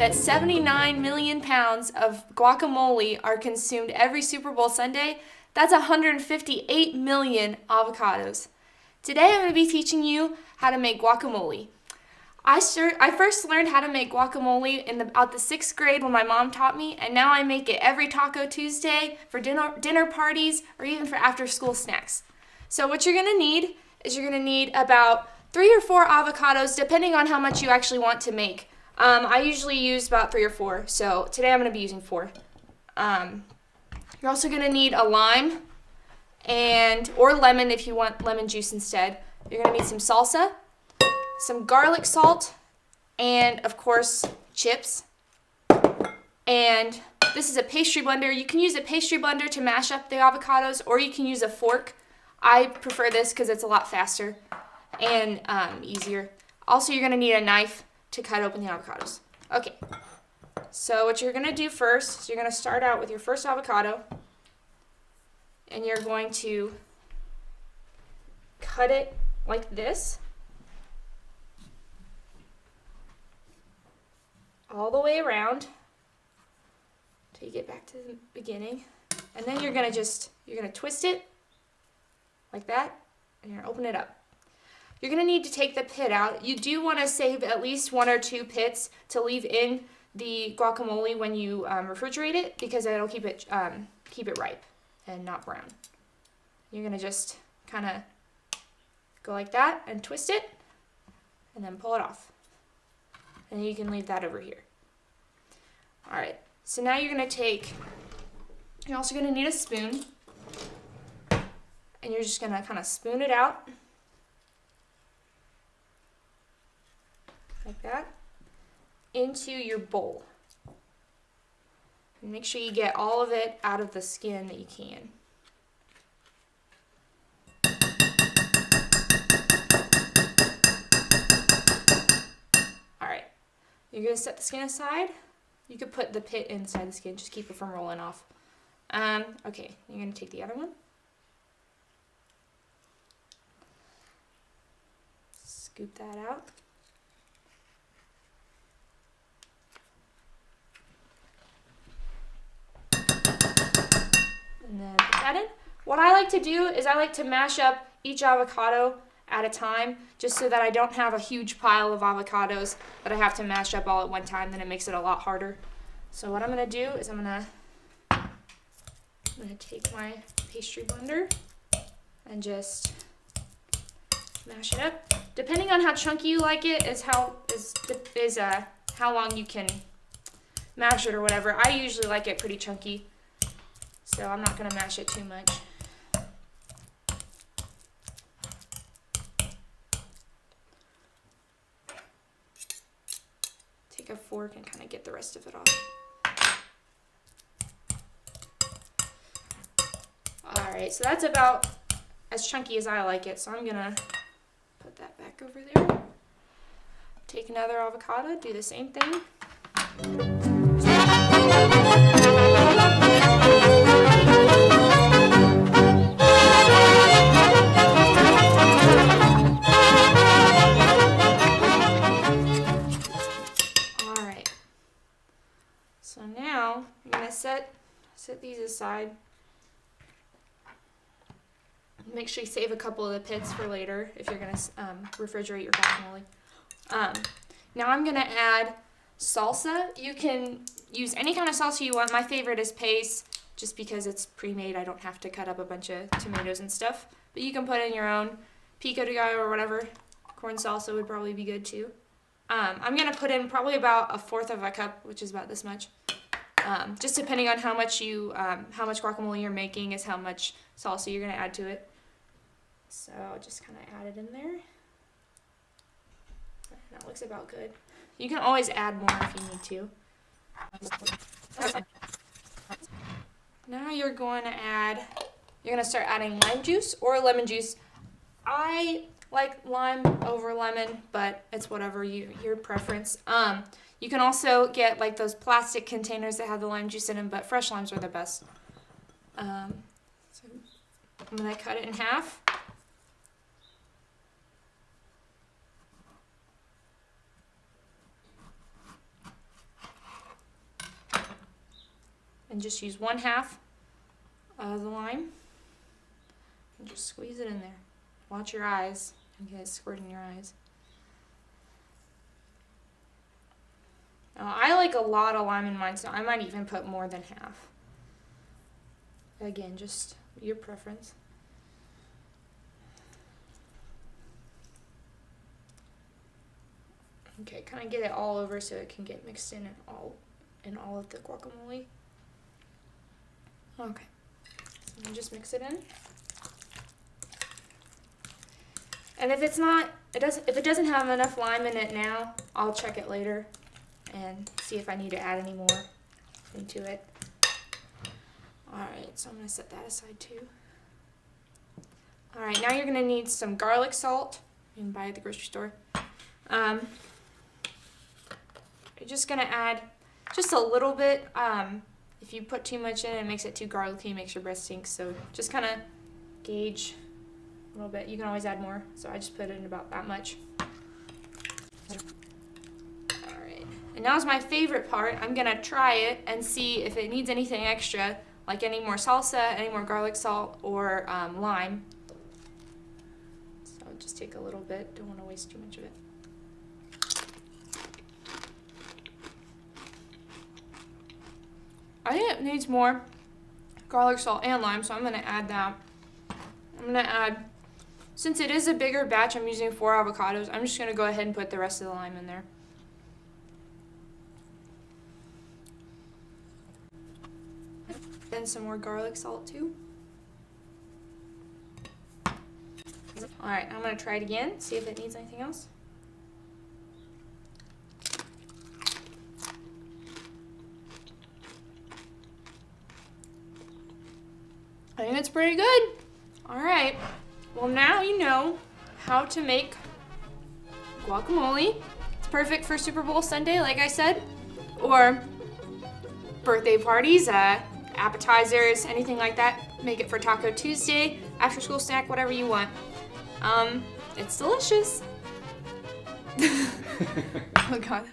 that 79 million pounds of guacamole are consumed every Super Bowl Sunday? That's 158 million avocados. Today I'm going to be teaching you how to make guacamole. I first learned how to make guacamole in about the 6th grade when my mom taught me, and now I make it every Taco Tuesday for dinner parties or even for after school snacks. So what you're going to need is you're going to need about 3 or 4 avocados, depending on how much you actually want to make. I usually use about 3 or 4, so today I'm going to be using 4. You're also going to need a lime or lemon if you want lemon juice instead. You're going to need some salsa, some garlic salt, and of course chips. And this is a pastry blender. You can use a pastry blender to mash up the avocados, or you can use a fork. I prefer this because it's a lot faster and easier. Also, you're going to need a knife to cut open the avocados. Okay, so what you're going to do first is you're going to start out with your first avocado, and you're going to cut it like this all the way around till you get back to the beginning, and then you're going to twist it like that, and you're going to open it up. You're going to need to take the pit out. You do want to save at least 1 or 2 pits to leave in the guacamole when you refrigerate it, because it'll keep it ripe and not brown. You're going to just kind of go like that and twist it and then pull it off. And you can leave that over here. Alright, so now you're also going to need a spoon, and you're just going to kind of spoon it out like that into your bowl. And make sure you get all of it out of the skin that you can. Alright, you're going to set the skin aside. You could put the pit inside the skin, just keep it from rolling off. Okay, you're going to take the other one. Scoop that out. And then put that in. What I like to do is I like to mash up each avocado at a time, just so that I don't have a huge pile of avocados that I have to mash up all at one time. Then it makes it a lot harder. So what I'm going to do is I'm going to take my pastry blender and just mash it up. Depending on how chunky you like it is how long you can mash it or whatever. I usually like it pretty chunky, so I'm not going to mash it too much. Take a fork and kind of get the rest of it off. Alright, so that's about as chunky as I like it, so I'm going to put that back over there. Take another avocado, do the same thing. Alright, so now I'm going to set these aside. Make sure you save a couple of the pits for later if you're going to refrigerate your guacamole. Now I'm going to add salsa. You can use any kind of salsa you want. My favorite is pace, just because it's pre-made. I don't have to cut up a bunch of tomatoes and stuff. But you can put in your own pico de gallo or whatever. Corn salsa would probably be good too. I'm going to put in probably about 1/4 of a cup, which is about this much. Just depending on how much guacamole you're making is how much salsa you're going to add to it. So just kind of add it in there. That looks about good. You can always add more if you need to. Now you're going to start adding lime juice or lemon juice. I like lime over lemon, but it's whatever your preference. You can also get like those plastic containers that have the lime juice in them, but fresh limes are the best. So I'm going to cut it in half. and just use 1/2 of the lime and just squeeze it in there. Watch your eyes and get it squirt in your eyes. Now, I like a lot of lime in mine, so I might even put more than half. Again, just your preference. Okay, kind of get it all over so it can get mixed in all of the guacamole. Okay, and just mix it in. And if it doesn't have enough lime in it now, I'll check it later and see if I need to add any more into it. Alright, so I'm going to set that aside too. Alright, now you're going to need some garlic salt. You can buy it at the grocery store. You're just going to add just a little bit. If you put too much in, it makes it too garlicky, it makes your bread stink. So just kind of gauge a little bit. You can always add more. So I just put in about that much. Alright, and now's my favorite part. I'm going to try it and see if it needs anything extra, like any more salsa, any more garlic salt, or lime. So I'll just take a little bit. Don't want to waste too much of it. I think it needs more garlic salt and lime, so I'm going to add that. I'm going to add, since it is a bigger batch, I'm using 4 avocados, I'm just going to go ahead and put the rest of the lime in there. Then some more garlic salt too. Alright, I'm going to try it again, see if it needs anything else. I think it's pretty good. Alright, well now you know how to make guacamole. It's perfect for Super Bowl Sunday, like I said, or birthday parties, appetizers, anything like that. Make it for Taco Tuesday, after school snack, whatever you want. It's delicious. Oh God.